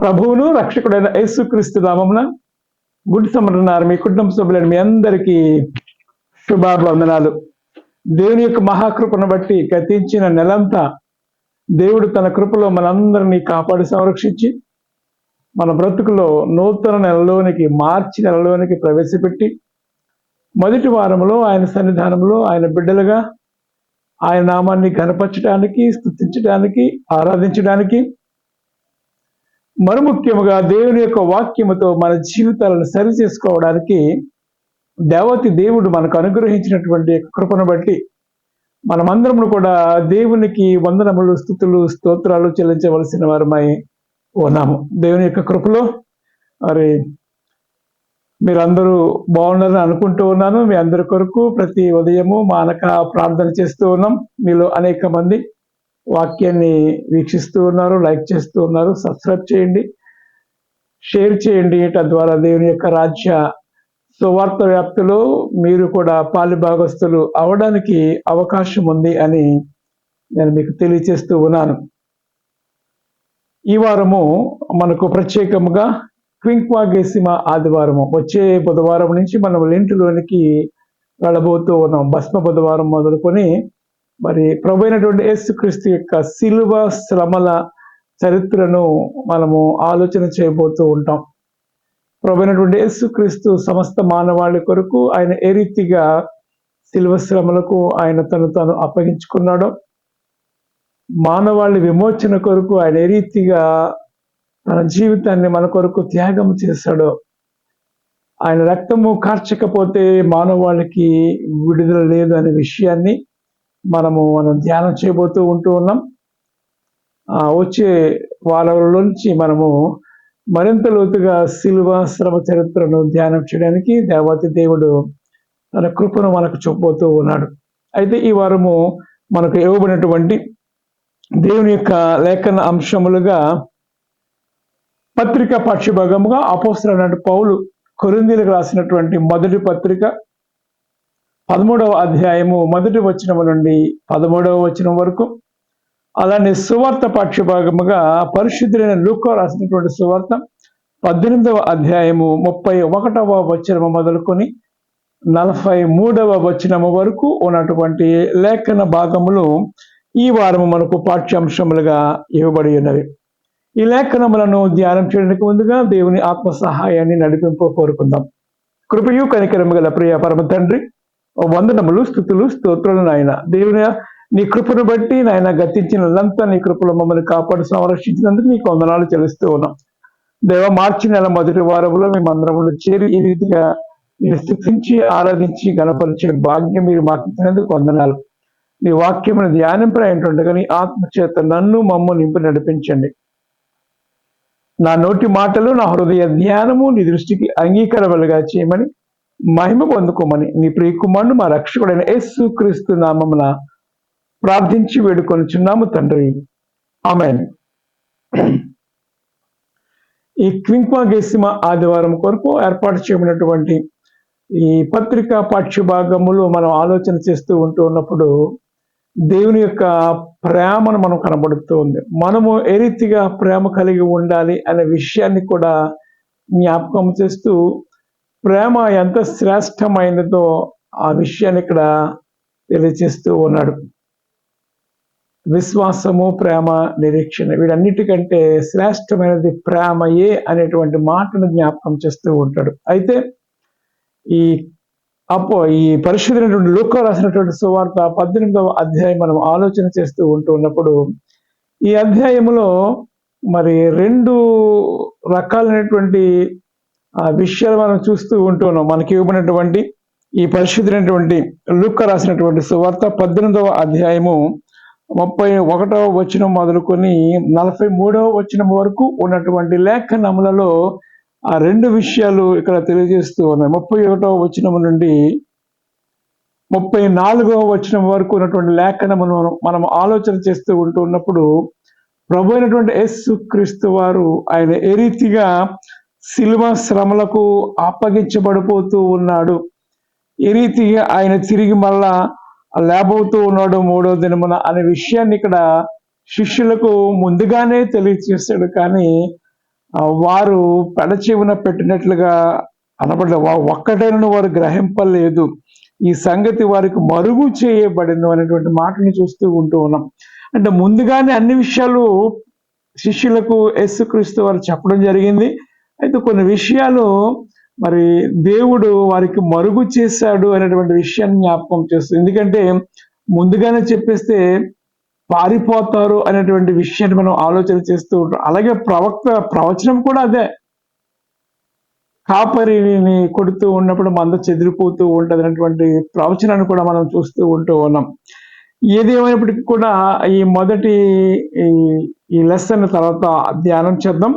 ప్రభువును రక్షకుడైన యేసుక్రీస్తు నామమున గుడ్ సమరన్నారు మీ కుటుంబ సభ్యులను మీ అందరికీ శుభాభివందనాలు. దేవుని యొక్క మహాకృపను బట్టి గతించిన నెలంతా దేవుడు తన కృపలో మనందరినీ కాపాడి సంరక్షించి మన బ్రతుకులో నూతన నెలలోనికి మార్చి నెలలోనికి ప్రవేశపెట్టి మొదటి వారంలో ఆయన సన్నిధానంలో ఆయన బిడ్డలుగా ఆయన నామాన్ని ఘనపరచడానికి, స్తుతించడానికి, ఆరాధించడానికి, మరి ముఖ్యముగా దేవుని యొక్క వాక్యముతో మన జీవితాలను సరి చేసుకోవడానికి దేవతి దేవుడు మనకు అనుగ్రహించినటువంటి కృపను బట్టి మనమందరము కూడా దేవునికి వందనములు, స్తుతులు, స్తోత్రాలు చెల్లించవలసిన వారమై ఉన్నాము. దేవుని యొక్క కృపలో మరి మీరందరూ బాగున్నారని అనుకుంటూ ఉన్నాను. మీ అందరి కొరకు ప్రతి ఉదయము మానక ప్రార్థన చేస్తూ ఉన్నాం. మీలో అనేక మంది వాక్యాన్ని వీక్షిస్తూ ఉన్నారు, లైక్ చేస్తూ ఉన్నారు. సబ్స్క్రైబ్ చేయండి, షేర్ చేయండి. తద్వారా దేవుని యొక్క రాజ్య సువార్త వ్యాప్తిలో మీరు కూడా పాలుభాగస్తులు అవడానికి అవకాశం ఉంది అని నేను మీకు తెలియచేస్తూ ఉన్నాను. ఈ వారము మనకు ప్రత్యేకముగా క్వింక్వాగేసిమ ఆదివారము, వచ్చే బుధవారం నుంచి మనం లెంటులోనికి వెళ్ళబోతూ ఉన్నాం. భస్మ బుధవారం మొదలుకొని మరి ప్రభు అయినటువంటి యేసుక్రీస్తు యొక్క శిలువ శ్రమల చరిత్రను మనము ఆలోచన చేయబోతూ ఉంటాం. ప్రభు అయినటువంటి యేసుక్రీస్తు సమస్త మానవాళి కొరకు ఆయన ఏ రీతిగా శిలువ శ్రమలకు ఆయన తాను అప్పగించుకున్నాడో, మానవాళి విమోచన కొరకు ఆయన ఏ రీతిగా తన జీవితాన్ని మన కొరకు త్యాగం చేశాడో, ఆయన రక్తము కార్చకపోతే మానవాళికి విడుదల లేదు అనే విషయాన్ని మనం ధ్యానం చేయబోతూ ఉంటూ ఉన్నాం. వచ్చే వారంలోంచి మనము మరింత లోతుగా శిలువ శ్రమ చరిత్రను ధ్యానం చేయడానికి దేవాతి దేవుడు తన కృపను మనకు చూపబోతూ ఉన్నాడు. అయితే ఈ వారము మనకు ఇవ్వబడినటువంటి దేవుని యొక్క లేఖన అంశములుగా పత్రిక పాఠ్యభాగముగా అపోస్తలుడైన పౌలు కొరింథీయులకు రాసినటువంటి మొదటి పత్రిక 13వ అధ్యాయము 1వ వచనం నుండి 13వ వచనం వరకు, అలానే సువార్త పాఠ్యభాగముగా పరిశుద్ధులైన లూకా రాసినటువంటి సువార్త 18వ అధ్యాయము 31వ వచనము మొదలుకొని 43వ వచనము వరకు ఉన్నటువంటి లేఖన భాగములు ఈ వారము మనకు పాఠ్యాంశములుగా ఇవ్వబడి ఉన్నవి. ఈ లేఖనములను ధ్యానం చేయడానికి ముందుగా దేవుని ఆత్మ సహాయాన్ని నడిపింపు కోరుకుందాం. కృపయు కనికరము గల ప్రియ పరమ తండ్రి, వందనములు, స్తుతులు, స్తోత్రులు నాయన. దేవుని నీ కృపను బట్టి నాయన గతించినంతా నీ కృపలో మమ్మల్ని కాపాడు సంరక్షించినందుకు నీకు వందనాలు చెల్లిస్తూ ఉన్నాం. దేవ, మార్చి నెల మొదటి వారంలో మేమందరములు చేరి ఈ రీతిగా మీరు స్తుతించి ఆరాధించి గణపరిచే భాగ్యం మీరు మాకు ఇచ్చినందుకు వందనాలు. నీ వాక్యమును ధ్యానింపైనట్టుండగా నీ ఆత్మ చేత నన్ను మమ్ము నింపి నడిపించండి. నా నోటి మాటలు, నా హృదయ ధ్యానము నీ దృష్టికి అంగీకారములుగా చేయమని, మహిమ పొందుకోమని నీ ప్రియకుమారుడు మా రక్షకుడైన యేసుక్రీస్తు నామమున ప్రార్థించి వేడుకొనుచున్నాము తండ్రి, ఆమేన్. ఈ క్వింక్వాగేసిమ ఆదివారం కొరకు ఏర్పాటు చేయబడినటువంటి ఈ పత్రికా పాఠ్యభాగములు మనం ఆలోచన చేస్తూ ఉంటూ ఉన్నప్పుడు దేవుని యొక్క ప్రేమను మనం కనబడుతూ ఉంది. మనము ఏ రీతిగా ప్రేమ కలిగి ఉండాలి అనే విషయాన్ని కూడా జ్ఞాపకం చేస్తూ ప్రేమ ఎంత శ్రేష్టమైనదో ఆ విషయాన్ని ఇక్కడ తెలియజేస్తూ ఉన్నాడు. విశ్వాసము, ప్రేమ, నిరీక్షణ, వీటన్నిటికంటే శ్రేష్టమైనది ప్రేమయే అనేటువంటి మాటను జ్ఞాపకం చేస్తూ ఉంటాడు. అయితే ఈ పరిశుద్ధమైనటువంటి లూకా రాసినటువంటి సువార్త 18వ అధ్యాయం మనం ఆలోచన చేస్తూ ఉంటూ ఉన్నప్పుడు ఈ అధ్యాయంలో మరి 2 రకాలైనటువంటి విషయాలు మనం చూస్తూ ఉంటున్నాం. మనకి ఇవ్వబడినటువంటి ఈ పరిశుద్ధమైనటువంటి లూకా రాసినటువంటి సువార్త 18వ అధ్యాయము 31వ వచనం మొదలుకొని 43వ వచనం వరకు ఉన్నటువంటి లేఖనములలో ఆ 2 విషయాలు ఇక్కడ తెలియజేస్తూ ఉన్నాయి. 31వ వచనం నుండి 34వ వచనం వరకు ఉన్నటువంటి లేఖనమును మనం ఆలోచన చేస్తూ ఉంటున్నప్పుడు ప్రభు అయినటువంటి యేసుక్రీస్తు వారు ఆయన ఏ రీతిగా శిలువ శ్రమలకు అప్పగించబడిపోతూ ఉన్నాడు, ఏ రీతిగా ఆయన తిరిగి మళ్ళా లేబోతూ ఉన్నాడు 3వ దినమున అనే విషయాన్ని ఇక్కడ శిష్యులకు ముందుగానే తెలియజేశాడు. కానీ వారు పెడచెవిన పెట్టినట్లుగా అనబడ్డ ఒక్కటైన వారు గ్రహింపలేదు, ఈ సంగతి వారికి మరుగు చేయబడింది అనేటువంటి మాటని చూస్తూ ఉంటూ ఉన్నాం. అంటే ముందుగానే అన్ని విషయాలు శిష్యులకు యేసుక్రీస్తు వారు చెప్పడం జరిగింది. అయితే కొన్ని విషయాలు మరి దేవుడు వారికి మరుగు చేశాడు అనేటువంటి విషయాన్ని జ్ఞాపకం చేస్తుంది. ఎందుకంటే ముందుగానే చెప్పేస్తే పారిపోతారు అనేటువంటి విషయాన్ని మనం ఆలోచన చేస్తూ ఉంటాం. అలాగే ప్రవచనం కూడా అదే, కాపరిని కొడుతూ ఉన్నప్పుడు మంద చెదిరిపోతూ ఉంటుంది అనేటువంటి ప్రవచనాన్ని కూడా మనం చూస్తూ ఉంటూ ఉన్నాం. ఏది ఏమైనప్పటికీ కూడా ఈ మొదటి ఈ లెసన్ తర్వాత ధ్యానం చేద్దాం.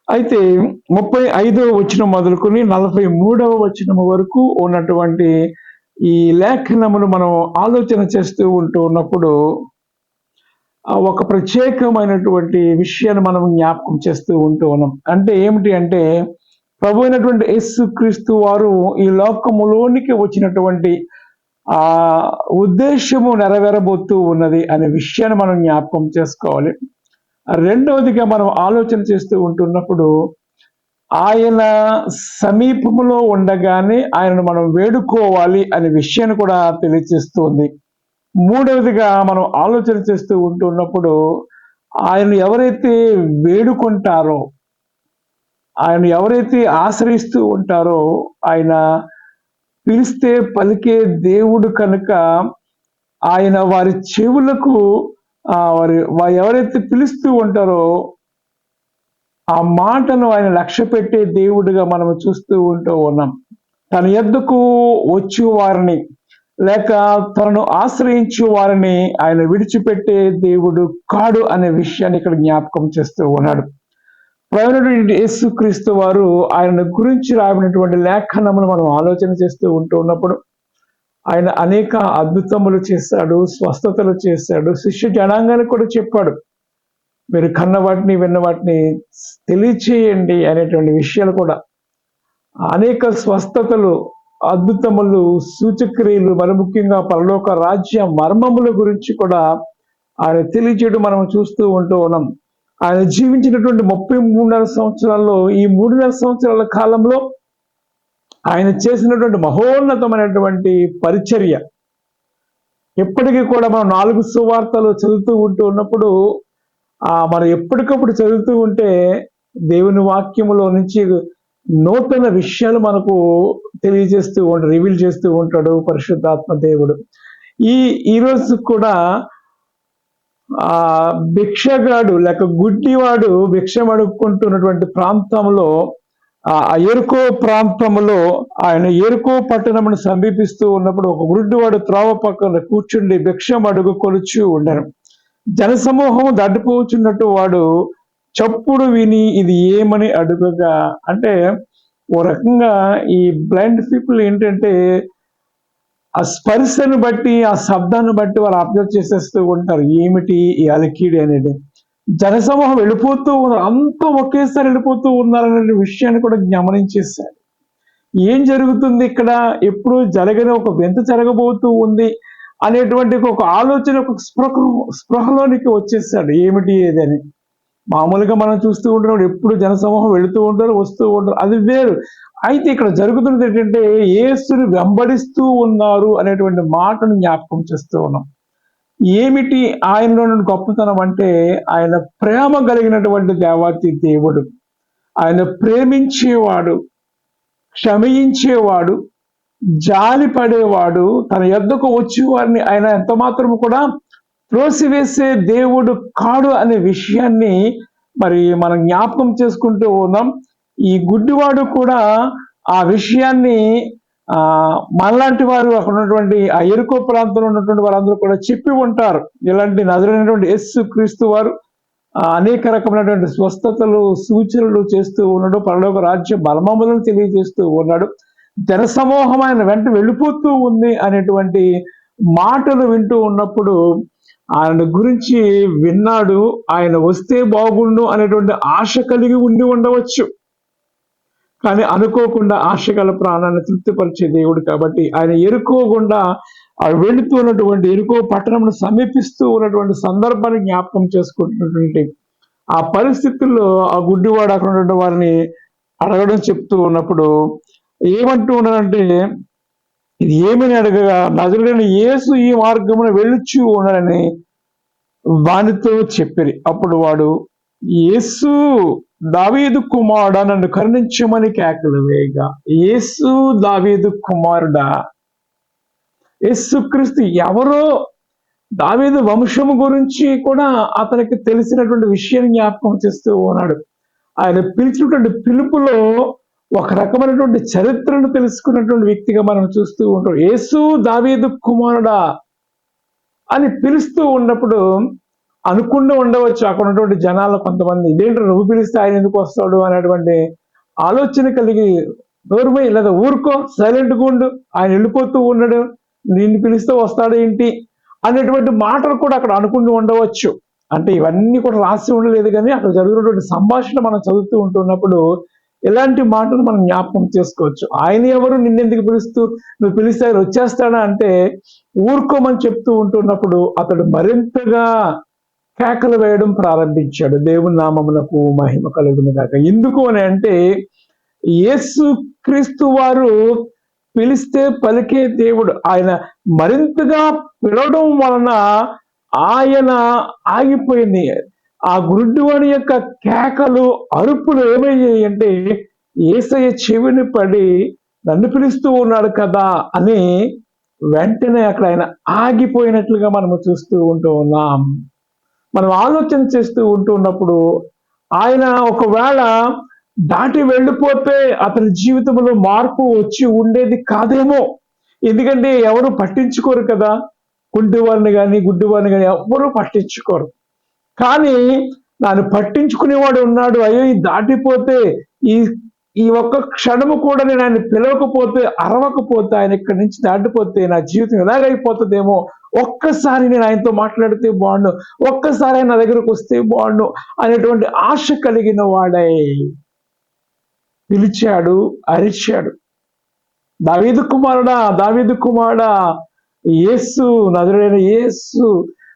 అయితే 35వ వచనం మొదలుకొని 43వ వచనం వరకు ఉన్నటువంటి ఈ లేఖనమును మనం ఆలోచన చేస్తూ ఉంటూ ఉన్నప్పుడు ఒక ప్రత్యేకమైనటువంటి విషయాన్ని మనం జ్ఞాపకం చేస్తూ ఉంటూ ఉన్నాం. అంటే ఏమిటి అంటే, ప్రభు అయినటువంటి యేసుక్రీస్తు వారు ఈ లోకములోనికి వచ్చినటువంటి ఆ ఉద్దేశము నెరవేరబోతూ ఉన్నది అనే విషయాన్ని మనం జ్ఞాపకం చేసుకోవాలి. రెండవదిగా మనం ఆలోచన చేస్తూ ఉంటున్నప్పుడు, ఆయన సమీపంలో ఉండగానే ఆయనను మనం వేడుకోవాలి అనే విషయాన్ని కూడా తెలియజేస్తుంది. మూడవదిగా మనం ఆలోచన చేస్తూ ఉంటున్నప్పుడు, ఆయన ఎవరైతే వేడుకుంటారో, ఆయన ఎవరైతే ఆశ్రయిస్తూ ఉంటారో, ఆయన పిలిస్తే పలికే దేవుడు కనుక ఆయన వారి చెవులకు వారు ఎవరైతే పిలుస్తూ ఉంటారో ఆ మాటను ఆయన లక్ష్య పెట్టే దేవుడిగా మనం చూస్తూ ఉంటూ ఉన్నాం. తన యొద్దకు వచ్చి వారిని లేక తనను ఆశ్రయించు వారిని ఆయన విడిచిపెట్టే దేవుడు కాడు అనే విషయాన్ని ఇక్కడ జ్ఞాపకం చేస్తూ ఉన్నాడు. ప్రభువైనటువంటి యేసుక్రీస్తు వారు ఆయన గురించి రాబడినటువంటి లేఖనమును మనం ఆలోచన చేస్తూ ఉంటూ ఉన్నప్పుడు, ఆయన అనేక అద్భుతములు చేశాడు, స్వస్థతలు చేశాడు, శిష్య జనాంగానికి కూడా చెప్పాడు, మీరు కన్న వాటిని విన్న వాటిని తెలియచేయండి అనేటువంటి విషయాలు కూడా. అనేక స్వస్థతలు, అద్భుతములు, సూచక్రియలు, మరి ముఖ్యంగా పరలోక రాజ్య మర్మముల గురించి కూడా ఆయన తెలియజేయడం మనం చూస్తూ ఉంటూ ఉన్నాం. ఆయన జీవించినటువంటి 33.5 సంవత్సరాల్లో ఈ 3.5 సంవత్సరాల కాలంలో ఆయన చేసినటువంటి మహోన్నతమైనటువంటి పరిచర్య ఎప్పటికీ కూడా మనం 4 సువార్తలు చదువుతూ ఉంటూ ఉన్నప్పుడు మనం ఎప్పటికప్పుడు చదువుతూ ఉంటే దేవుని వాక్యములో నుంచి నూతన విషయాలు మనకు తెలియజేస్తూ ఉంటాడు, రివీల్ చేస్తూ ఉంటాడు పరిశుద్ధాత్మ దేవుడు. ఈ రోజు కూడా భిక్షగాడు లేక గుడ్డివాడు భిక్షం అడుక్కుంటున్నటువంటి ప్రాంతంలో, ఆ ఎరుకో ప్రాంతంలో ఆయన ఎరుకో పట్టణమును సమీపిస్తూ ఉన్నప్పుడు ఒక గుడ్డివాడు త్రోవ పక్కన కూర్చుండి భిక్షం అడుగుకొనుచు ఉండను. జనసమూహం దాటిపోచున్నట్టు వాడు చప్పుడు విని ఇది ఏమని అడుగగా, అంటే ఓ రకంగా ఈ బ్లైండ్ పీపుల్ ఏంటంటే ఆ స్పర్శను బట్టి, ఆ శబ్దాన్ని బట్టి వాళ్ళు అబ్జర్వ్ చేసేస్తూ ఉంటారు, ఏమిటి ఈ అలికిడి అనేది. జనసమూహం వెళ్ళిపోతూ ఉన్నారు, అంతా ఒకేసారి వెళ్ళిపోతూ ఉన్నారనే విషయాన్ని కూడా గమనించేశారు. ఏం జరుగుతుంది ఇక్కడ, ఎప్పుడు జరగని ఒక వింత జరగబోతూ ఉంది అనేటువంటి ఒక ఆలోచన, ఒక స్పృహలోనికి వచ్చేసాడు, ఏమిటి ఏదని. మామూలుగా మనం చూస్తూ ఉంటున్నాడు, ఎప్పుడు జనసమూహం వెళుతూ ఉంటారు, వస్తూ ఉంటారు, అది వేరు. అయితే ఇక్కడ జరుగుతున్నది ఏంటంటే యేసుని వెంబడిస్తూ ఉన్నారు అనేటువంటి మాటను జ్ఞాపకం చేస్తూ ఉన్నాం. ఏమిటి ఆయనలో గొప్పతనం అంటే, ఆయన ప్రేమ కలిగినటువంటి దేవాతి దేవుడు, ఆయన ప్రేమించేవాడు, క్షమించేవాడు, జాలి పడేవాడు, తన యొద్దకు వచ్చి వారిని ఆయన ఎంత మాత్రము కూడా త్రోసివేసే దేవుడు కాడు అనే విషయాన్ని మరి మనం జ్ఞాపకం చేసుకుంటూ ఉన్నాం. ఈ గుడ్డివాడు కూడా ఆ విషయాన్ని మనలాంటి వారు అక్కడ ఉన్నటువంటి ఆ ఎరుకో ప్రాంతంలో ఉన్నటువంటి వారందరూ కూడా చెప్పి ఉంటారు. ఇలాంటి నజరైనటువంటి యేసు క్రీస్తు వారు అనేక రకమైనటువంటి స్వస్థతలు, సూచనలు చేస్తూ ఉన్నాడు, పరలోక రాజ్య బలమములను తెలియజేస్తూ ఉన్నాడు. జనసమూహం ఆయన వెంట వెళ్ళిపోతూ ఉంది అనేటువంటి మాటలు వింటూ ఉన్నప్పుడు ఆయన గురించి విన్నాడు, ఆయన వస్తే బాగుండు అనేటువంటి ఆశ కలిగి ఉండి ఉండవచ్చు. కానీ అనుకోకుండా ఆశగల ప్రాణాన్ని తృప్తిపరిచే దేవుడు కాబట్టి ఆయన ఎరుకోకుండా వెళుతూ ఉన్నటువంటి ఎరుకో పట్టణంను సమీపిస్తూ ఉన్నటువంటి సందర్భాన్ని జ్ఞాపకం చేసుకుంటున్నటువంటి ఆ పరిస్థితుల్లో ఆ గుడ్డివాడు అక్కడ ఉన్న వారిని అడగడం చెప్తూ ఉన్నప్పుడు ఏమంటూ ఉన్నాడంటే, ఇది ఏమని అడగగా, నజరుడైన యేసు ఈ మార్గమున వెళ్ళుచు ఉన్నాడని వానితో చెప్పిరి. అప్పుడు వాడు, యేసు దావీదు కుమారుడా నన్ను కరుణించమని కేకలు వేయగా, యేసు దావీదు కుమారుడా, యేసుక్రీస్తు ఎవరో దావీదు వంశము గురించి కూడా అతనికి తెలిసినటువంటి విషయాన్ని జ్ఞాపకం చేస్తూ ఉన్నాడు. ఆయన పిలిచినటువంటి పిలుపులో ఒక రకమైనటువంటి చరిత్రను తెలుసుకున్నటువంటి వ్యక్తిగా మనం చూస్తూ ఉంటాం. యేసు దావీదు కుమారుడా అని పిలుస్తూ ఉన్నప్పుడు అనుకుండా ఉండవచ్చు అక్కడ ఉన్నటువంటి జనాలు కొంతమంది, ఇదేంటి నువ్వు పిలిస్తే ఆయన ఎందుకు వస్తాడు అనేటువంటి ఆలోచన కలిగి, నోరుమై లేదా ఊరుకో, సైలెంట్గా ఉండు, ఆయన వెళ్ళిపోతూ ఉన్నాడు, నిన్ను పిలిస్తే వస్తాడు ఏంటి అనేటువంటి మాటలు కూడా అక్కడ అనుకుంటూ ఉండవచ్చు. అంటే ఇవన్నీ కూడా రాసి ఉండలేదు, కానీ అక్కడ జరుగుతున్నటువంటి సంభాషణ మనం చదువుతూ ఉంటున్నప్పుడు ఇలాంటి మాటలు మనం జ్ఞాపకం చేసుకోవచ్చు. ఆయన ఎవరు, నిన్నెందుకు పిలుస్తూ, నువ్వు పిలిస్తే ఆయన వచ్చేస్తాడా అంటే ఊరుకోమని చెప్తూ ఉంటున్నప్పుడు అతడు మరింతగా కేకలు వేయడం ప్రారంభించాడు. దేవుని నామమునకు మహిమ కలుగును గాక. ఎందుకు అని అంటే, యేసు క్రీస్తు వారు పిలిస్తే పలికే దేవుడు. ఆయన మరింతగా పిలవడం వలన ఆయన ఆగిపోయింది. ఆ గుడ్డివాడి యొక్క కేకలు, అరుపులు ఏమయ్యాయి అంటే, యేసయ్య చెవిని పడి నన్ను పిలుస్తూ ఉన్నాడు కదా అని వెంటనే అక్కడ ఆయన ఆగిపోయినట్లుగా మనము చూస్తూ ఉంటూ ఉన్నాం. మనం ఆలోచన చేస్తూ ఉంటున్నప్పుడు ఆయన ఒకవేళ దాటి వెళ్ళిపోతే అతని జీవితంలో మార్పు వచ్చి ఉండేది కాదేమో. ఎందుకంటే ఎవరు పట్టించుకోరు కదా, కుంటివారిని కానీ గుడ్డివారిని కానీ ఎవ్వరూ పట్టించుకోరు. కానీ నన్ను పట్టించుకునేవాడు ఉన్నాడు. అయ్యో ఇది దాటిపోతే, ఈ ఈ ఒక్క క్షణము కూడా నేను ఆయన పిలవకపోతే, అరవకపోతే, ఆయన ఇక్కడి నుంచి దాటిపోతే నా జీవితం ఎలాగైపోతుందేమో, ఒక్కసారి నేను ఆయనతో మాట్లాడితే బాగుండు, ఒక్కసారి ఆయన నా దగ్గరకు వస్తే బాగుండు అనేటువంటి ఆశ కలిగిన వాడై పిలిచాడు, అరిచాడు, దావీదు కుమారుడా, దావీదు కుమారుడా, యేసు, నజరుడైన యేసు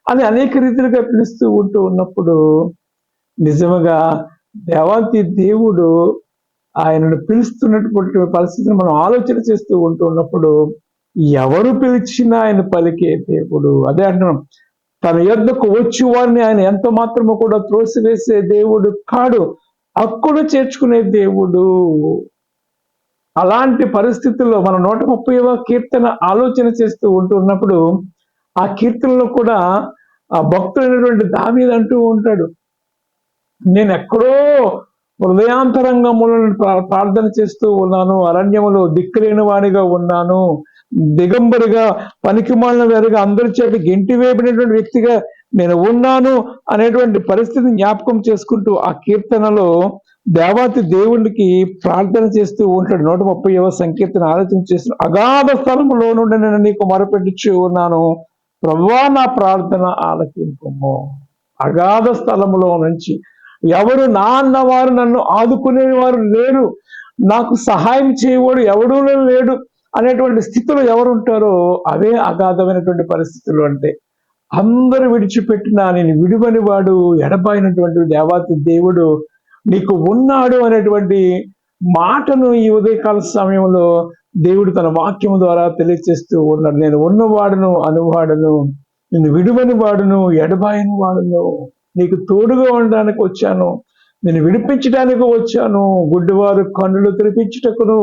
అని అనేక రీతిలుగా పిలుస్తూ ఉంటూ ఉన్నప్పుడు నిజంగా దేవాతి దేవుడు ఆయనను పిలుస్తున్నటువంటి పరిస్థితిని మనం ఆలోచన చేస్తూ ఉంటూ ఉన్నప్పుడు ఎవరు పిలిచినా ఆయన పలికే దేవుడు. అదే అంటున్నాం, తన యొద్దకు వచ్చి వారిని ఆయన ఎంత మాత్రము కూడా త్రోసివేసే దేవుడు కాడు, హక్కును చేర్చుకునే దేవుడు. అలాంటి పరిస్థితుల్లో మనం 130వ కీర్తన ఆలోచన చేస్తూ ఉంటున్నప్పుడు ఆ కీర్తనలో కూడా ఆ భక్తుడైనటువంటి దావీదు అంటూ ఉంటాడు, నేను ఎక్కడో హృదయాంతరంగములను ప్రార్థన చేస్తూ ఉన్నాను, అరణ్యములో దిక్కులేని వాడిగా ఉన్నాను, దిగంబరిగా పనికిమాలిన వారిగా అందరి చేత గెంటి వేయబడినటువంటి వ్యక్తిగా నేను ఉన్నాను అనేటువంటి పరిస్థితిని జ్ఞాపకం చేసుకుంటూ ఆ కీర్తనలో దేవాతి దేవునికి ప్రార్థన చేస్తూ ఉంటాడు. 130వ సంకీర్తన ఆలోచన చేస్తూ, అగాధ స్థలములో నుండి నేను నీకు మొరపెట్టుచు ఉన్నాను, ప్రభువా నా ప్రార్థన ఆలకింపుము. అగాధ స్థలములో నుంచి ఎవరు నా అన్నవారు, నన్ను ఆదుకునేవారు లేరు, నాకు సహాయం చేయవాడు ఎవడూ లేడు అనేటువంటి స్థితిలో ఎవరుంటారో అవే అగాధమైనటువంటి పరిస్థితులు. అంటే అందరూ విడిచిపెట్టినా నేను విడువని వాడు, ఎడబాయినటువంటి దేవాతి దేవుడు నీకు ఉన్నాడు అనేటువంటి మాటను ఈ ఉదయకాల సమయంలో దేవుడు తన వాక్యం ద్వారా తెలియజేస్తూ ఉన్నాడు. నేను ఉన్నవాడును, అనువాడును, నేను విడువని వాడును, ఎడబాయిన వాడును, నీకు తోడుగా ఉండడానికి వచ్చాను, నేను విడిపించడానికి వచ్చాను, గుడ్డివారు కన్నులు తెరిపించుటకును.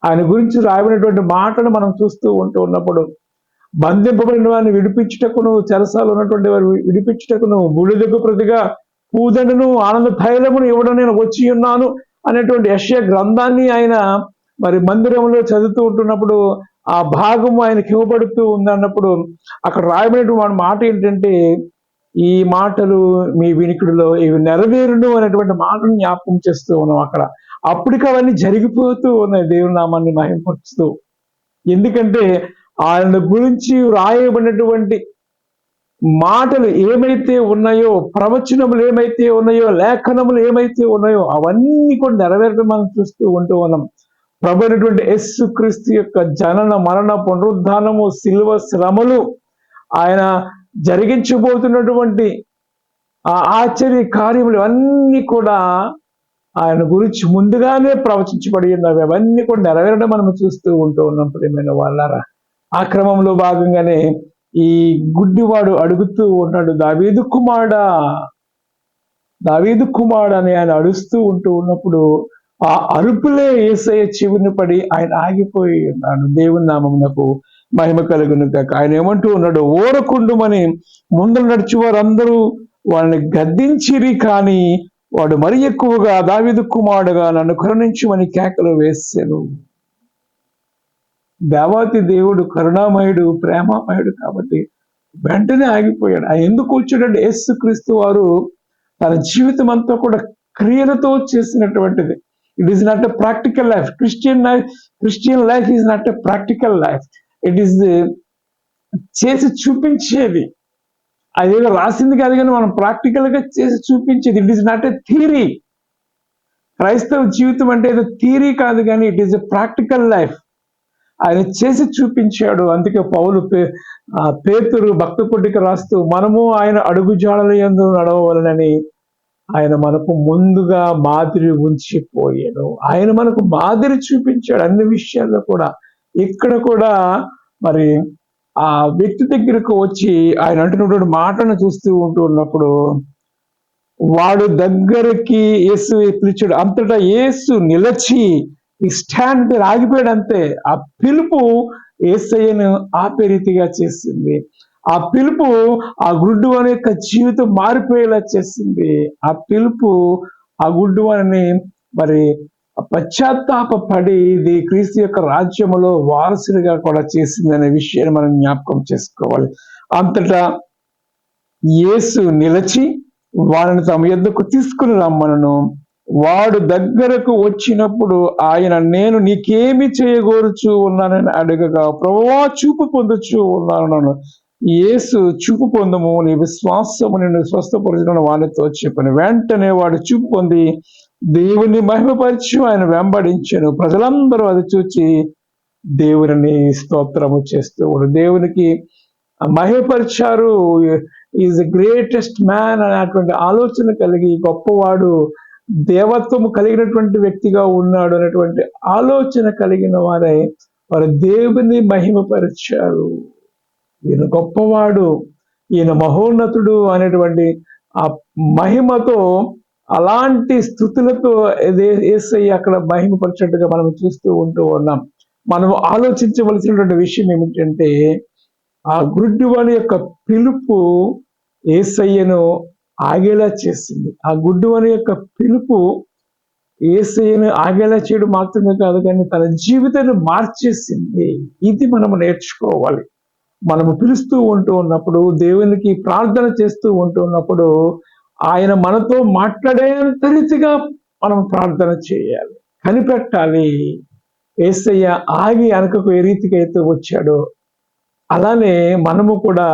ఆయన గురించి రాయబడినటువంటి మాటను మనం చూస్తూ ఉంటూ ఉన్నప్పుడు బంధింపబడిన వారిని విడిపించుటకును, చెరసాలు ఉన్నటువంటి వారు విడిపించుటకును, బూడిదకు ప్రతిగా పూదనును ఆనంద తైలమును ఇవ్వడం నేను వచ్చి ఉన్నాను అనేటువంటి యెషయా గ్రంథాన్ని ఆయన మరి మందిరంలో చదువుతూ ఉంటున్నప్పుడు ఆ భాగము ఆయనకి ఇవ్వబడుతూ ఉందన్నప్పుడు అక్కడ రాయబడినటువంటి మాట ఏంటంటే, ఈ మాటలు మీ వినికిడిలో ఇవి నెరవేరును అనేటువంటి మాటను జ్ఞాపకం చేస్తూ ఉన్నాం అక్కడ. అప్పటికి అవన్నీ జరిగిపోతూ ఉన్నాయి దేవుని నామాన్ని మహిమపరుస్తూ. ఎందుకంటే ఆయన గురించి రాయబడినటువంటి మాటలు ఏమైతే ఉన్నాయో, ప్రవచనములు ఏమైతే ఉన్నాయో, లేఖనములు ఏమైతే ఉన్నాయో అవన్నీ కూడా నెరవేరడం మనం చూస్తూ ఉంటూ ఉన్నాం. ప్రభు అయినటువంటి యేసుక్రీస్తు యొక్క జనన, మరణ, పునరుద్ధానము, శిలువ శ్రమలు, ఆయన జరిగించబోతున్నటువంటి ఆ ఆశ్చర్య కార్యములు అన్నీ కూడా ఆయన గురించి ముందుగానే ప్రవచించబడి ఉన్నవి. అవన్నీ కూడా నెరవేరడం మనం చూస్తూ ఉంటూ ఉన్నాం ప్రియమైన వాళ్ళారా. ఆ క్రమంలో భాగంగానే ఈ గుడ్డివాడు అడుగుతూ ఉన్నాడు, దావీదు కుమారుడా, దావీదు కుమారుడు అని ఆయన అడుస్తూ ఉంటూ ఉన్నప్పుడు ఆ అరుపులే యేసయ్య చెవిని పడి ఆయన ఆగిపోయి ఉన్నాడు. దేవుని నామమునకు మహిమ కలుగును గాక. ఆయన ఏమంటూ ఉన్నాడు, ఓరకుండుమని ముందు నడిచి వారందరూ వాళ్ళని గద్దించిరి, కానీ వాడు మరి ఎక్కువగా దావీదు కుమారుడుగా నన్ను కరుణించుమని కేకలు వేసాను. దేవాతి దేవుడు కరుణామయుడు, ప్రేమామయుడు కాబట్టి వెంటనే ఆగిపోయాడు. ఆయన ఎందుకు వచ్చాడంటే యేసుక్రీస్తు వారు తన జీవితం అంతా కూడా క్రియలతో చేసినటువంటిది. It is not a practical life. Christian life is not a practical life. It is చేసి చూపించేది. అదేదో రాసింది కాదు, కానీ మనం ప్రాక్టికల్ గా చేసి చూపించేది. It is not a theory. క్రైస్తవ జీవితం అంటే ఏదో థియరీ కాదు, కానీ it is a practical life. ఆయన చేసి చూపించాడు. అందుకే పౌలు పేతురు భక్త పుట్టిక రాస్తూ మనము ఆయన అడుగు జాడల యందు నడవవలనని ఆయన మనకు ముందుగా మాదిరి ఉంచిపోయాడు. ఆయన మనకు మాదిరి చూపించాడు అన్ని విషయాల్లో కూడా. ఇక్కడ కూడా మరి ఆ వ్యక్తి దగ్గరకు వచ్చి ఆయన అంటున్నటువంటి మాటను చూస్తూ ఉంటూ ఉన్నప్పుడు వాడు దగ్గరికి యేసు పిలిచాడు. అంతటా యేసు నిలచి ఈ స్టాండ్ మీద ఆగిపోయాడు అంతే. ఆ పిలుపు యేసయ్యను ఆపే రీతిగా చేసింది. ఆ పిలుపు ఆ గుడ్డు అనే యొక్క జీవితం మారిపోయేలా చేసింది. ఆ పిలుపు ఆ గుడ్డు అని మరి పశ్చాత్తాపడి ఇది క్రీస్తు యొక్క రాజ్యములో వారసులుగా కూడా చేసింది అనే విషయాన్ని మనం జ్ఞాపకం చేసుకోవాలి. అంతటా యేసు నిలచి వారిని తమ యొద్దకు తీసుకుని రమ్మనను. వాడు దగ్గరకు వచ్చినప్పుడు ఆయన, నేను నీకేమి చేయగోరుచు ఉన్నానని అడగగా, ప్రభువా చూపు పొందుచు ఉన్నాను. యేసు, చూపు పొందము, నీ విశ్వాసము నిన్ను స్వస్థపరచున వానితో చెప్పాను. వెంటనే వాడు చూపు పొంది దేవుని మహిమపరిచి ఆయన వెంబడించాను. ప్రజలందరూ అది చూచి దేవుని స్తోత్రము చేస్తూ దేవునికి మహిమపరిచారు. ఈజ్ ద గ్రేటెస్ట్ మ్యాన్ అనేటువంటి ఆలోచన కలిగి, గొప్పవాడు, దేవత్వము కలిగినటువంటి వ్యక్తిగా ఉన్నాడు అనేటువంటి ఆలోచన కలిగిన వారై వారు దేవుని మహిమపరిచారు. ఈయన గొప్పవాడు, ఈయన మహోన్నతుడు అనేటువంటి ఆ మహిమతో, అలాంటి స్థుతులతో యేసయ్య అక్కడ మహిమపరిచినట్టుగా మనం చూస్తూ ఉంటూ ఉన్నాం. మనం ఆలోచించవలసినటువంటి విషయం ఏమిటంటే, ఆ గుడ్డివాని యొక్క పిలుపు యేసయ్యను ఆగేలా చేసింది. ఆ గుడ్డివాని యొక్క పిలుపు యేసయ్యను ఆగేలా చేయడం మాత్రమే కాదు, కానీ తన జీవితాన్ని మార్చేసింది. ఇది మనము నేర్చుకోవాలి. మనము పిలుస్తూ ఉంటూ ఉన్నప్పుడు, దేవునికి ప్రార్థన చేస్తూ ఉంటూ ఉన్నప్పుడు, ఆయన మనతో మాట్లాడేంత రీతిగా మనం ప్రార్థన చేయాలి, కనిపెట్టాలి. యేసయ్య ఆగి వెనకకు ఏ రీతికి అయితే వచ్చాడో అలానే మనము కూడా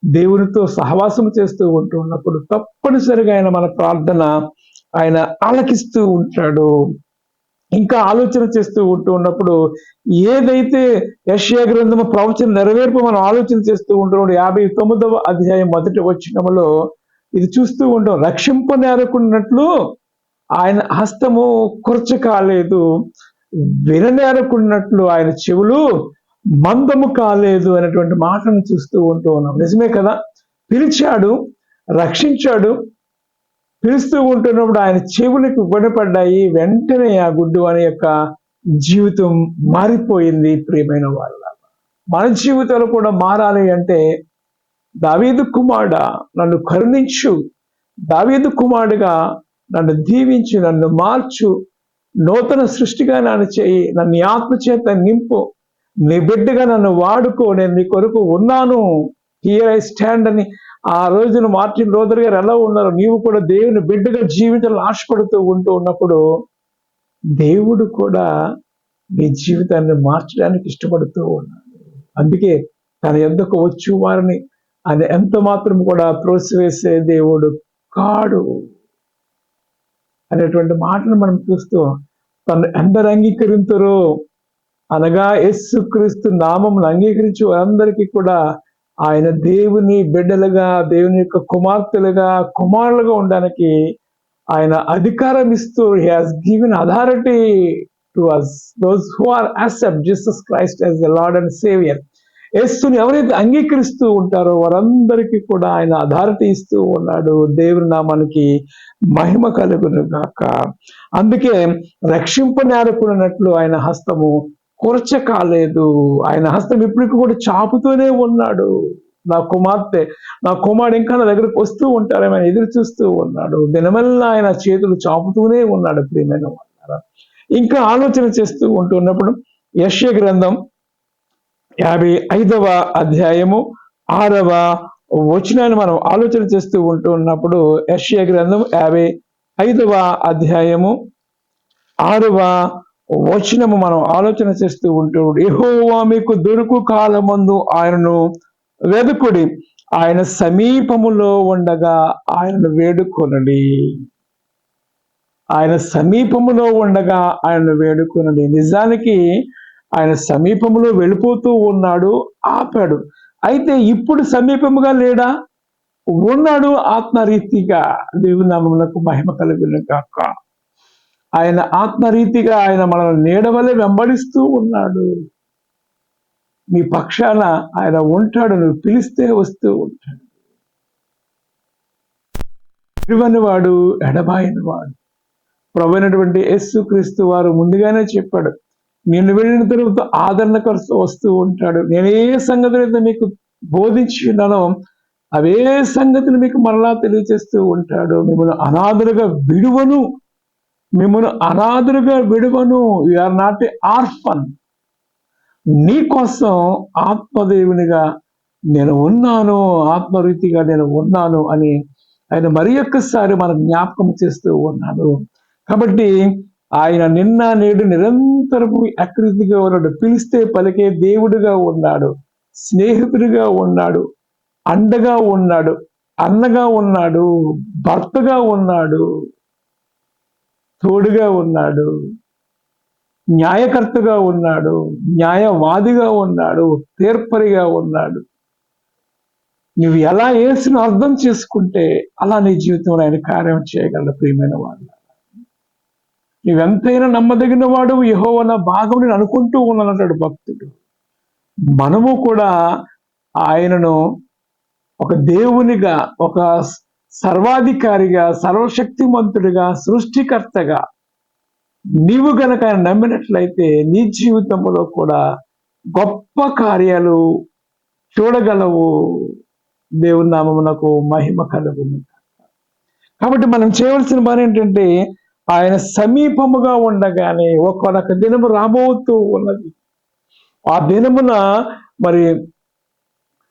దేవునితో సహవాసం చేస్తూ ఉంటూ ఉన్నప్పుడు తప్పనిసరిగా ఆయన మన ప్రార్థన ఆయన ఆలకిస్తూ ఉంటాడు. ఇంకా ఆలోచన చేస్తూ ఉంటూ ఉన్నప్పుడు ఏదైతే యెషయా గ్రంథము ప్రవచన నెరవేర్పు మనం ఆలోచన చేస్తూ ఉంటున్నాడు. 59వ అధ్యాయం 1వ వచనములో ఇది చూస్తూ ఉంటాం. రక్షింపనేరకున్నట్లు ఆయన హస్తము కురచ కాలేదు, విననేరకున్నట్లు ఆయన చెవులు మందము కాలేదు అనేటువంటి మాటను చూస్తూ ఉంటూ ఉన్నాం. నిజమే కదా. పిలిచాడు, రక్షించాడు. పిలుస్తూ ఉంటున్నప్పుడు ఆయన చెవులకు గుణపడ్డాయి. వెంటనే ఆ గుడ్డు అనే యొక్క జీవితం మారిపోయింది. ప్రియమైన వాళ్ళ, మన జీవితాలు కూడా మారాలి అంటే, దావీదు కుమారుడా నన్ను కరుణించు, దావీదు కుమారుడుగా నన్ను దీవించు, నన్ను మార్చు, నూతన సృష్టిగా నన్ను చేయి, నన్ను ఆత్మ చేత నింపు, నీ బిడ్డగా నన్ను వాడుకో, నేను నీ కొరకు ఉన్నాను, హియర్ ఐ స్టాండ్ అని ఆ రోజున మార్టిన్ లూథర్ గారు ఎలా ఉన్నారు, నీవు కూడా దేవుని బిడ్డగా జీవితాలను ఆశపడుతూ ఉంటూ ఉన్నప్పుడు దేవుడు కూడా నీ జీవితాన్ని మార్చడానికి ఇష్టపడుతూ ఉన్నాడు. అందుకే తన యొద్దకు వచ్చి వారిని ఆయన ఎంత మాత్రం కూడా త్రోసివేసే దేవుడు కాడు అనేటువంటి మాటను మనం చూస్తూ, తను ఎందరు అంగీకరించరో అనగా యేసుక్రీస్తు నామమును అంగీకరించి వారందరికీ కూడా ఆయన దేవుని బిడ్డలుగా, దేవుని యొక్క కుమార్తెలుగా, కుమారులుగా ఉండడానికి ఆయన అధికారం ఇస్తూ he has given authority to us, those who are accept Jesus Christ as the Lord and Savior. యేసుని ఎవరైతే అంగీకరిస్తూ ఉంటారో వారందరికీ కూడా ఆయన అథారిటీ ఇస్తూ ఉన్నాడు. దేవుని నామానికి మహిమ కలుగును గాక. అందుకే రక్షింపనేరకున్నట్లు ఆయన హస్తము కొరచ కాలేదు. ఆయన హస్తం ఇప్పటికి కూడా చాపుతూనే ఉన్నాడు. నా కుమార్తె, నా కుమారుడు ఇంకా నా దగ్గరకు వస్తూ ఉంటారేమో ఆయన ఎదురు చూస్తూ ఉన్నాడు. దినమల్లా ఆయన చేతులు చాపుతూనే ఉన్నాడు. ప్రియమైన వాళ్ళారా, ఇంకా ఆలోచన చేస్తూ ఉంటున్నప్పుడు యెషయా గ్రంథం 55వ అధ్యాయము 6వ వచనాన్ని మనం ఆలోచన చేస్తూ ఉంటున్నప్పుడు యెషయా గ్రంథం 55వ అధ్యాయము 6వ వచనము మనం ఆలోచన చేస్తూ ఉంటూ, యెహోవా మీకు దొరుకు కాలమందు ఆయనను వెదుకుడి, ఆయన సమీపములో ఉండగా ఆయనను వేడుకొనుడి. ఆయన సమీపములో ఉండగా ఆయనను వేడుకొనుడి. నిజానికి ఆయన సమీపంలో వెళ్ళిపోతూ ఉన్నాడు, ఆపాడు. అయితే ఇప్పుడు సమీపముగా లేడా? ఉన్నాడు ఆత్మరీతిగా. దేవుని నామమునకు మహిమ కలుగును గాక. ఆయన ఆత్మరీతిగా ఆయన మనల్ని నీడవలె వెంబడిస్తూ ఉన్నాడు. నీ పక్షాన ఆయన ఉంటాడు, నువ్వు పిలిస్తే వస్తూ ఉంటాడు. విడువని వాడు, ఎడబాయని వాడు. ప్రభువైనటువంటి యేసుక్రీస్తు వారు ముందుగానే చెప్పాడు, నేను వెళ్ళిన తర్వాత ఆదరణకర్త వస్తూ ఉంటాడు. నేను ఏ సంగతులైతే మీకు బోధించి ఉన్నానో అవే సంగతులు మీకు మరలా తెలియజేస్తూ ఉంటాడు. మిమ్మల్ని అనాథలుగా విడువను, మిమ్మల్ని అనాథలుగా విడువను. You are not a orphan. నీ కోసం ఆత్మదేవునిగా నేను ఉన్నాను, ఆత్మరీతిగా నేను ఉన్నాను అని ఆయన మరి ఒక్కసారి మనకు జ్ఞాపకం చేస్తూ ఉన్నాడు. కాబట్టి ఆయన నిన్న నేడు నిరంతరము అకృతిగా ఉన్నాడు. పిలిస్తే పలికే దేవుడిగా ఉన్నాడు, స్నేహితుడిగా ఉన్నాడు, అండగా ఉన్నాడు, అన్నగా ఉన్నాడు, భర్తగా ఉన్నాడు, తోడుగా ఉన్నాడు, న్యాయకర్తగా ఉన్నాడు, న్యాయవాదిగా ఉన్నాడు, తీర్పరిగా ఉన్నాడు. నువ్వు ఎలా యేసును అర్థం చేసుకుంటే అలా నీ జీవితంలో ఆయన కార్యం చేయగలడు. ప్రియమైన వాళ్ళు, నువ్వెంతైనా నమ్మదగిన వాడు, యెహోవా నా భాగం నేను అనుకుంటూ ఉన్నానంటాడు భక్తుడు. మనము కూడా ఆయనను ఒక దేవునిగా, ఒక సర్వాధికారిగా, సర్వశక్తిమంతుడిగా, సృష్టికర్తగా నీవు గనక ఆయన నమ్మినట్లయితే నీ జీవితంలో కూడా గొప్ప కార్యాలు చూడగలవు. దేవుని నామమునకు మహిమ కలుగును. కాబట్టి మనం చేయవలసిన పని ఏంటంటే ఆయన సమీపముగా ఉండగానే ఒక్కొక్క దినము రాబోతూ ఉన్నది. ఆ దినమున మరి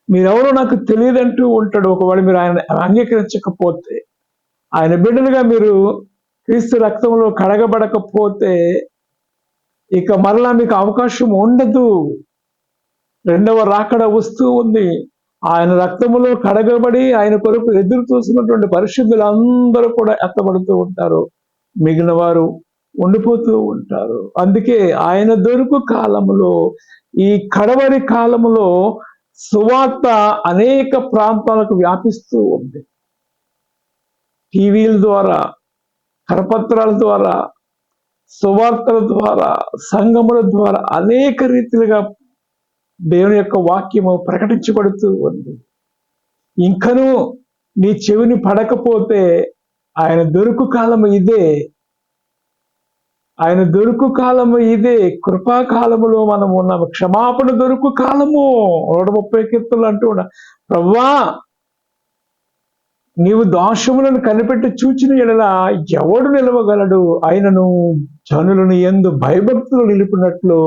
మీరెవరో నాకు తెలియదంటూ ఉంటాడు. ఒకవేళ మీరు ఆయన అంగీకరించకపోతే, ఆయన బిడ్డలుగా మీరు క్రీస్తు రక్తంలో కడగబడకపోతే ఇక మరలా మీకు అవకాశం ఉండదు. రెండవ రాకడ వస్తూ ఉంది. ఆయన రక్తములో కడగబడి ఆయన కొరకు ఎదురు చూసినటువంటి పరిశుద్ధులు అందరూ కూడా ఎత్తబడుతూ ఉంటారు, మిగిలిన వారు ఉండిపోతూ ఉంటారు. అందుకే ఆయన దొరుకు కాలములో, ఈ కడవరి కాలములో సువార్త అనేక ప్రాంతాలకు వ్యాపిస్తూ ఉంది. టీవీల ద్వారా, కరపత్రాల ద్వారా, సువార్తల ద్వారా, సంఘముల ద్వారా అనేక రీతిలుగా దేవుని యొక్క వాక్యము ప్రకటించబడుతూ ఉంది. ఇంకనూ నీ చెవిని పడకపోతే ఆయన దొరుకు కాలము ఇదే. ఆయన దొరుకు కాలము ఇదే. కృపాకాలములో మనం ఉన్నాము. క్షమాపణ దొరుకు కాలము. 130 కీర్తనలు అంటూ ఉన్నా, ప్రభువా నీవు దోషములను కనిపెట్టి చూచిన ఎడల ఎవడు నిలవగలడు? ఆయనను జనులను యందు భయభక్తులు నిలిపినట్లు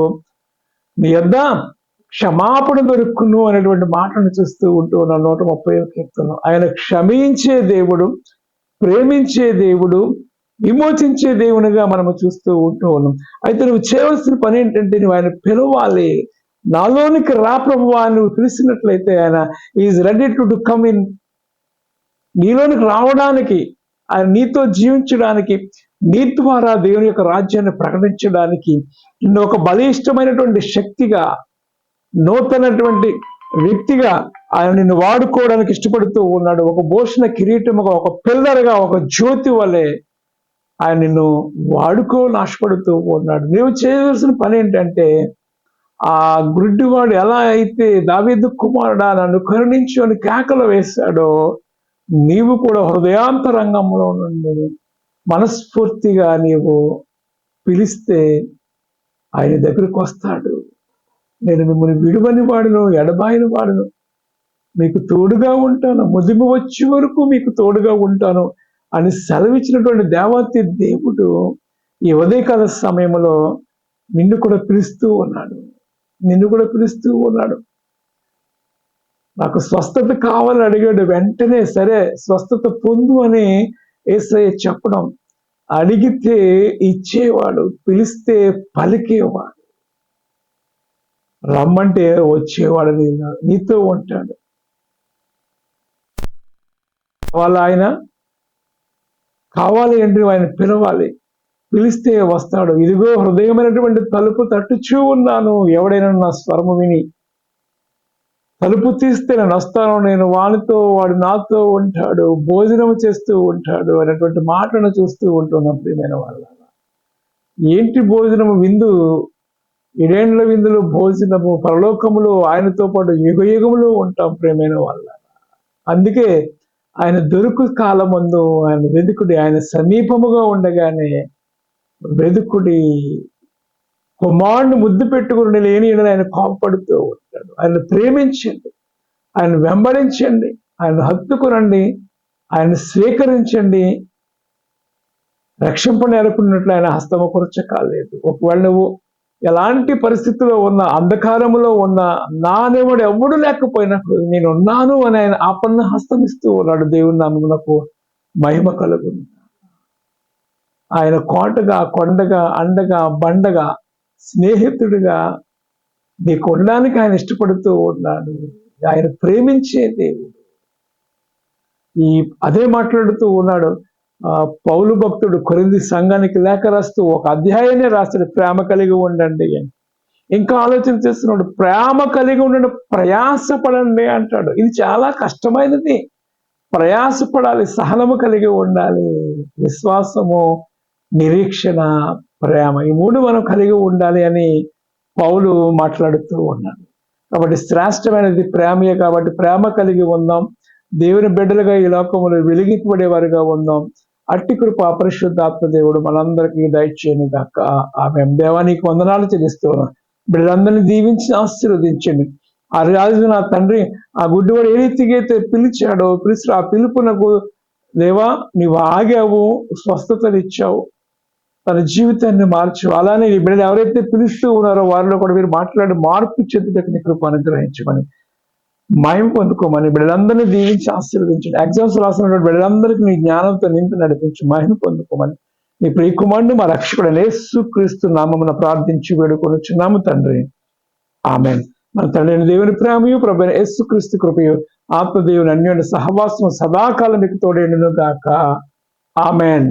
నీ యొద్ద క్షమాపణ దొరుకును అనేటువంటి మాటను చూస్తూ ఉంటూ ఉన్న 130వ కీర్తన. ఆయన క్షమించే దేవుడు, ప్రేమించే దేవుడు, విమోచించే దేవునిగా మనము చూస్తూ ఉంటూ ఉన్నాం. అయితే నువ్వు చేయవలసిన పని ఏంటంటే నువ్వు ఆయన పిలవాలి. నాలోనికి రా ప్రభువా, నువ్వు పిలిచినట్లయితే ఆయన is ready to come in. నీలోనికి రావడానికి, ఆయన నీతో జీవించడానికి, నీ ద్వారా దేవుని యొక్క రాజ్యాన్ని ప్రకటించడానికి, ఒక బలిష్టమైనటువంటి శక్తిగా, నూతనటువంటి వ్యక్తిగా ఆయన నిన్ను వాడుకోవడానికి ఇష్టపడుతూ ఉన్నాడు. ఒక భూషణ కిరీటముగా, ఒక పిల్లర్గా, ఒక జ్యోతి వలె ఆయన నిన్ను వాడుకోవాలని ఆశపడుతూ ఉన్నాడు. నీవు చేయవలసిన పని ఏంటంటే, ఆ గుడ్డివాడు ఎలా అయితే దావీదు కుమారుడా నన్ను కరుణించు అని కేకలు వేశాడో, నీవు కూడా హృదయాంతరంగంలో నుండి మనస్ఫూర్తిగా నీవు పిలిస్తే ఆయన దగ్గరికి వస్తాడు. నేను మిమ్మల్ని విడువని వాడును, ఎడబాయని వాడును, మీకు తోడుగా ఉంటాను, ముదిమి వచ్చే వరకు మీకు తోడుగా ఉంటాను అని సెలవిచ్చినటువంటి దేవాతి దేవుడు ఈ ఉదయకాల సమయంలో నిన్ను కూడా పిలుస్తూ ఉన్నాడు. నాకు స్వస్థత కావాలని అడిగాడు. వెంటనే సరే స్వస్థత పొందు అని యేసయ్య చెప్పడం, అడిగితే ఇచ్చేవాడు, పిలిస్తే పలికేవాడు, రమ్మంటే వచ్చేవాడు, నీతో ఉంటాడు. ఆయన కావాలి అంటే ఆయన పిలవాలి, పిలిస్తే వస్తాడు. ఇదిగో హృదయమైనటువంటి తలుపు తట్టుచూ ఉన్నాను, ఎవడైనా నా స్వరము విని తలుపు తీస్తే నేను వస్తాను, నేను వాడితో వాడు నాతో ఉంటాడు, భోజనం చేస్తూ ఉంటాడు అనేటువంటి మాటను చూస్తూ ఉంటున్నాం ప్రియమైన వాళ్ళ. ఏంటి భోజనము? విందు, ఇడేండ్ల విందులు భోజనము, పరలోకములో ఆయనతో పాటు యుగయుగములు ఉంటాం ప్రియమైన వాళ్ళ. అందుకే ఆయన దొరుకు కాలమందు ఆయన వెదుకుడి, ఆయన సమీపముగా ఉండగానే వెదుకుడి. కుమారుని ముద్దు పెట్టుకుని లేని ఆయన కోపపడుతూ ఉంటాడు. ఆయన ప్రేమించండి, ఆయన వెంబడించండి, ఆయన హత్తుకునండి, ఆయన స్వీకరించండి. రక్షింపనేరకున్నట్లు ఆయన హస్తము కొరచ కాలేదు. ఒకవేళ నువ్వు ఎలాంటి పరిస్థితిలో ఉన్నా, అంధకారములో ఉన్నా, నానేవాడు ఎవడు లేకపోయినప్పుడు నేనున్నాను అని ఆయన ఆపన్న హస్తం ఇస్తూ ఉన్నాడు. దేవుని నామమునకు మహిమ కలుగును. ఆయన కోటగా, కొండగా, అండగా, బండగా, స్నేహితుడిగా నీకు ఉండడానికి ఆయన ఇష్టపడుతూ ఉన్నాడు. ఆయన ప్రేమించే దేవుడు. అదే మాట్లాడుతూ ఉన్నాడు పౌలు భక్తుడు కొరింథీ సంఘానికి లేఖ రాస్తూ ఒక అధ్యాయాన్ని రాస్తాడు, ప్రేమ కలిగి ఉండండి అని. ఇంకా ఆలోచన చేస్తున్నాడు, ప్రేమ కలిగి ఉండండి, ప్రయాసపడండి అంటాడు. ఇది చాలా కష్టమైనది. ప్రయాసపడాలి, సహనము కలిగి ఉండాలి, విశ్వాసము, నిరీక్షణ, ప్రేమ, ఈ మూడు మనం కలిగి ఉండాలి అని పౌలు మాట్లాడుతూ ఉన్నాడు. కాబట్టి శ్రేష్టమైనది ప్రేమయే. కాబట్టి ప్రేమ కలిగి ఉందాం, దేవుని బిడ్డలుగా ఈ లోకములు వెలిగింపబడేవారుగా ఉందాం. అట్టి కృప పరిశుద్ధాత్మ దేవుడు మనందరికీ దయచేయను గాక. ఆమేన్. దేవానికి వందనాలు చెల్లిస్తున్నాను. బిడ్డలందరినీ దీవించి ఆశీర్వదించండి. ఆ రాజు నా తండ్రి ఆ గుడ్డివాడు ఏ రీతిగా అయితే పిలిచాడో, పిలిచి ఆ పిలుపునకు దేవా నీవు ఆగావు, స్వస్థతలు ఇచ్చావు, తన జీవితాన్ని మార్చు. అలానే ఈ బిడ్డలు ఎవరైతే పిలుస్తూ ఉన్నారో వారిలో కూడా మీరు మాట్లాడి మార్పు చెందుటకు నీ కృప అనుగ్రహించమని, మహిమ పొందుకోమని బిడ్డలందరినీ దీవించి ఆశీర్వదించండి. ఎగ్జామ్స్ రాసినటువంటి బిడ్డలందరికీ నీ జ్ఞానంతో నింపి నడిపించి మహిమ పొందుకోమని నీ ప్రియకుమారుని మా రక్షకుడైన యేసుక్రీస్తు నామమున ప్రార్థించి వేడుకొనుచున్నాము తండ్రి. ఆమేన్. మన తండ్రి దేవుని ప్రేమయు ప్రభువైన యేసుక్రీస్తు కృపయు ఆత్మదేవుని అన్యోన్య సహవాసము సదాకాలం మీకు తోడేండును గాక. ఆమేన్.